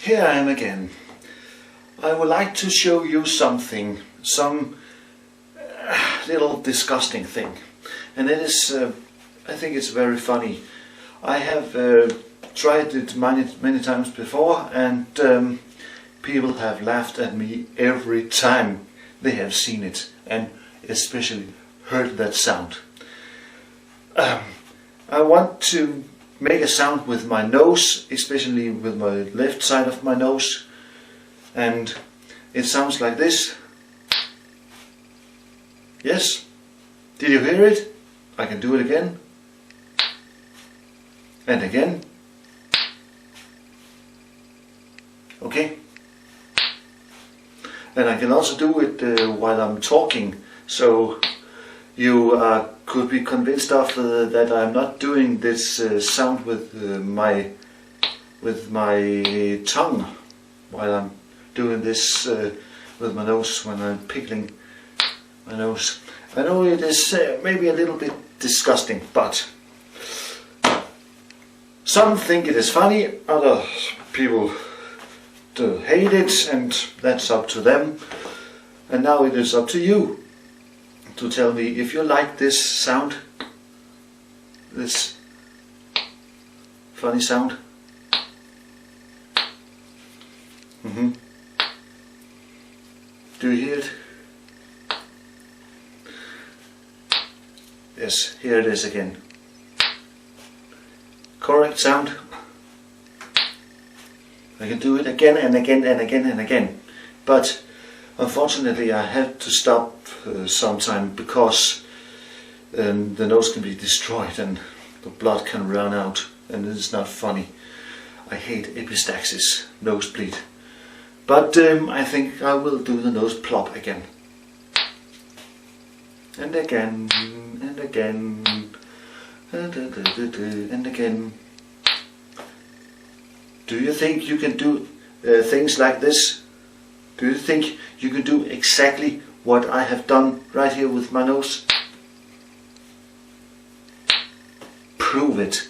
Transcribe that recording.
Here I am again. I would like to show you something, some little disgusting thing, and it is, I think it's very funny. I have tried it many times before, and people have laughed at me every time they have seen it, and especially heard that sound. I want to make a sound with my nose, especially with my left side of my nose, and it sounds like this. Yes, did you hear it? I can do it again and again. Okay, and I can also do it while I'm talking, so you could be convinced of that I'm not doing this sound with my tongue while I'm doing this with my nose, when I'm pickling my nose. I know it is maybe a little bit disgusting, but some think it is funny, other people do hate it, and that's up to them. And now it is up to you to tell me if you like this sound, this funny sound. Do you hear it? Yes, here it is again. Correct sound. I can do it again and again and again and again, but unfortunately I had to stop sometime because the nose can be destroyed and the blood can run out, and it's not funny. I hate epistaxis, nosebleed. But I think I will do the nose plop again. And again, and again, and again. Do you think you can do things like this? Do you think you can do exactly what I have done right here with my nose? Prove it.